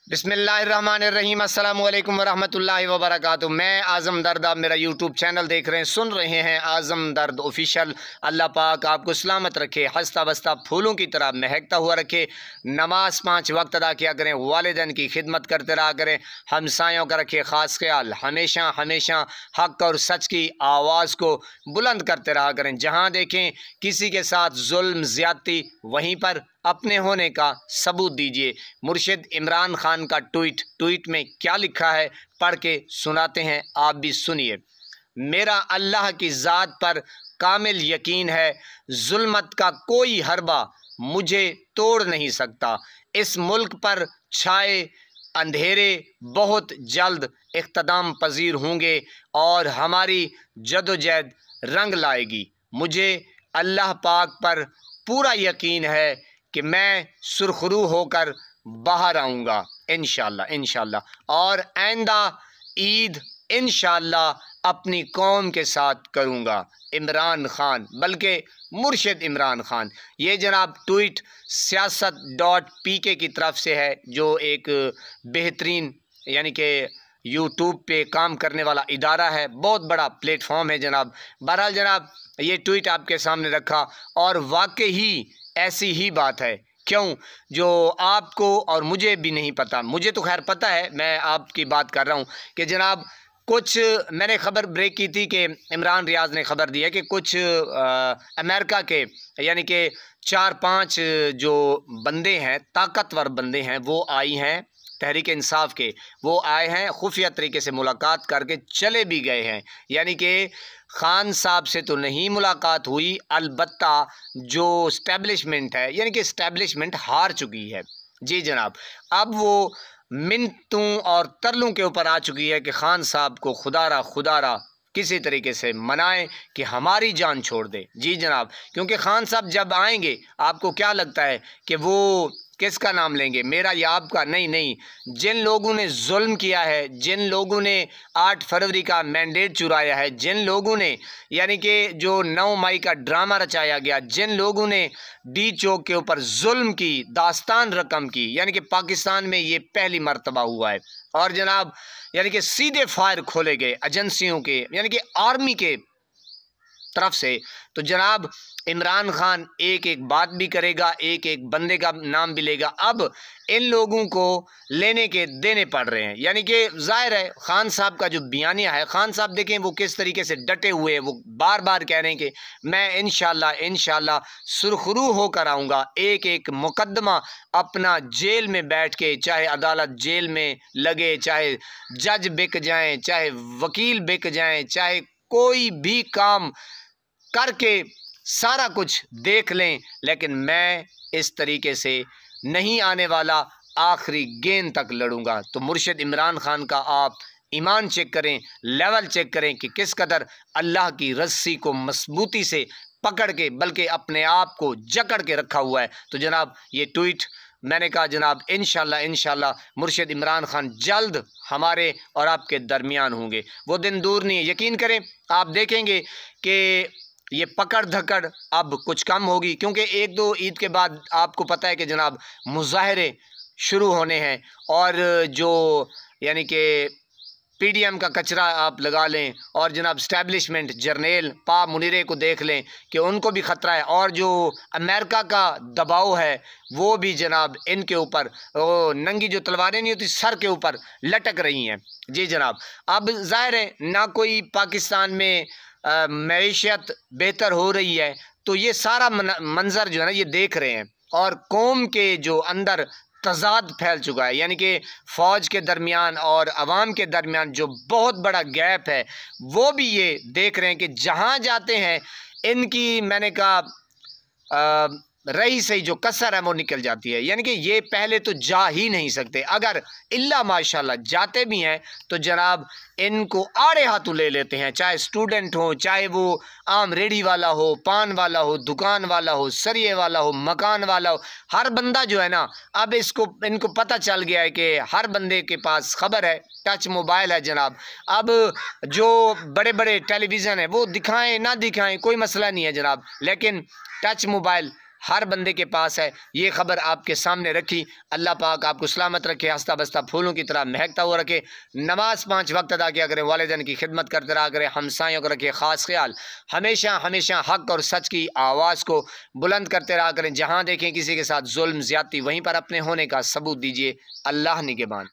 बिस्मिल्लाहिर्रहमानिर्रहीम अस्सलामु अलैकुम वरहमतुल्लाहि वबरकातुहू। मैं आज़म दर्द, आप मेरा यूट्यूब चैनल देख रहे हैं, सुन रहे हैं आज़म दर्द ऑफिशियल। अल्लाह पाक आपको सलामत रखे, हंसता बसता फूलों की तरह महकता हुआ रखे। नमाज 5 वक्त अदा किया करें, वालिदैन की खिदमत करते रहा करें, हमसायों का रखे ख़ास ख्याल। हमेशा हमेशा हक़ और सच की आवाज़ को बुलंद करते रहा करें। जहाँ देखें किसी के साथ जुल्म ज़्यादती, वहीं पर अपने होने का सबूत दीजिए। मुर्शिद इमरान खान का ट्वीट में क्या लिखा है पढ़ के सुनाते हैं, आप भी सुनिए। मेरा अल्लाह की ज़ात पर कामिल यकीन है, जुल्मत का कोई हरबा मुझे तोड़ नहीं सकता। इस मुल्क पर छाए अंधेरे बहुत जल्द इख्तिताम पजीर होंगे और हमारी जदोजहद रंग लाएगी। मुझे अल्लाह पाक पर पूरा यकीन है कि मैं सुरखरू होकर बाहर आऊँगा इंशाअल्लाह इंशाअल्लाह, और आइंदा ईद इंशाअल्लाह अपनी कौम के साथ करूँगा। इमरान खान, बल्कि मुर्शिद इमरान खान। ये जनाब ट्वीट siyaasat.pk की तरफ से है, जो एक बेहतरीन यानी कि यूट्यूब पे काम करने वाला इदारा है, बहुत बड़ा प्लेटफॉर्म है जनाब। बहरहाल जनाब, ये ट्वीट आपके सामने रखा और वाकई ही ऐसी ही बात है। क्यों जो आपको और मुझे भी नहीं पता, मुझे तो खैर पता है, मैं आपकी बात कर रहा हूँ कि जनाब कुछ मैंने ख़बर ब्रेक की थी कि इमरान रियाज ने ख़बर दी है कि कुछ अमेरिका के यानी कि 4-5 जो बंदे हैं, ताकतवर बंदे हैं, वो आई हैं तहरीक इंसाफ के, वो आए हैं, खुफिया तरीके से मुलाकात करके चले भी गए हैं। यानी कि खान साहब से तो नहीं मुलाकात हुई, अलबत्ता जो इस्टेब्लिशमेंट है, यानी कि इस्टेब्लिशमेंट हार चुकी है। जी जनाब, अब वो मिन्नतों और तरलों के ऊपर आ चुकी है कि खान साहब को खुदारा किसी तरीके से मनाएं कि हमारी जान छोड़ दे। जी जनाब, क्योंकि खान साहब जब आएंगे, आपको क्या लगता है कि वो किसका नाम लेंगे, मेरा या आपका? नहीं, जिन लोगों ने जुल्म किया है, जिन लोगों ने 8 फरवरी का मैंडेट चुराया है, जिन लोगों ने यानी कि जो 9 मई का ड्रामा रचाया गया, जिन लोगों ने डी चौक के ऊपर जुल्म की दास्तान रकम की, यानी कि पाकिस्तान में ये पहली मर्तबा हुआ है। और जनाब यानी कि सीधे फायर खोले गए एजेंसियों के, यानी कि आर्मी के तरफ से। तो जनाब इमरान खान एक एक बात भी करेगा, एक एक बंदे का नाम भी लेगा। अब इन लोगों को लेने के देने पड़ रहे हैं, यानी कि जाहिर है खान साहब का जो बयानिया है, खान साहब देखें वो किस तरीके से डटे हुए हैं, वो बार बार कह रहे हैं कि मैं इंशाल्लाह सुरखरू होकर आऊँगा। एक एक मुकदमा अपना जेल में बैठ के, चाहे अदालत जेल में लगे, चाहे जज बिक जाएँ, चाहे वकील बिक जाएँ, चाहे कोई भी काम करके सारा कुछ देख लें, लेकिन मैं इस तरीके से नहीं आने वाला, आखिरी गेंद तक लड़ूंगा। तो मुर्शिद इमरान खान का आप ईमान चेक करें, लेवल चेक करें कि किस कदर अल्लाह की रस्सी को मजबूती से पकड़ के, बल्कि अपने आप को जकड़ के रखा हुआ है। तो जनाब ये ट्वीट मैंने कहा जनाब इंशाल्लाह मुर्शिद इमरान खान जल्द हमारे और आपके दरमियान होंगे। वो दिन दूर नहीं है, यकीन करें, आप देखेंगे कि ये पकड़ धकड़ अब कुछ कम होगी, क्योंकि 1-2 ईद के बाद आपको पता है कि जनाब मुजाहरे शुरू होने हैं। और जो यानी कि PDM का कचरा आप लगा लें, और जनाब इस्टेब्लिशमेंट जर्नेल पा मुनीरे को देख लें कि उनको भी ख़तरा है, और जो अमेरिका का दबाव है वो भी जनाब इनके ऊपर, वो नंगी जो तलवारें नहीं होती सर के ऊपर लटक रही हैं। जी जनाब, अब ज़ाहिर है ना कोई पाकिस्तान में मईशत बेहतर हो रही है, तो ये सारा मंजर जो है ना ये देख रहे हैं, और कौम के जो अंदर तजाद फैल चुका है, यानी कि फ़ौज के दरमियान और अवाम के दरमियान जो बहुत बड़ा गैप है, वो भी ये देख रहे हैं कि जहाँ जाते हैं इनकी, मैंने कहा रही सही जो कसर है वो निकल जाती है। यानी कि ये पहले तो जा ही नहीं सकते, अगर इल्ला माशाल्लाह जाते भी हैं तो जनाब इनको आड़े हाथों ले लेते हैं, चाहे स्टूडेंट हो, चाहे वो आम रेडी वाला हो, पान वाला हो, दुकान वाला हो, सरिये वाला हो, मकान वाला हो, हर बंदा जो है ना, अब इनको पता चल गया है कि हर बंदे के पास खबर है, टच मोबाइल है जनाब। अब जो बड़े बड़े टेलीविज़न है वो दिखाएं ना दिखाएं कोई मसला नहीं है जनाब, लेकिन टच मोबाइल हर बंदे के पास है। ये ख़बर आपके सामने रखी। अल्लाह पाक आपको सलामत रखे, हंसता बसता फूलों की तरह महकता हुआ रखे। नमाज 5 वक्त अदा किया करें, वालिदैन की खिदमत करते रहा करें, हमसायों का रखे ख़ास ख्याल। हमेशा हमेशा हक़ और सच की आवाज़ को बुलंद करते रहा करें। जहाँ देखें किसी के साथ जुल्म ज़्यादती, वहीं पर अपने होने का सबूत दीजिए। अल्लाह निगहबान।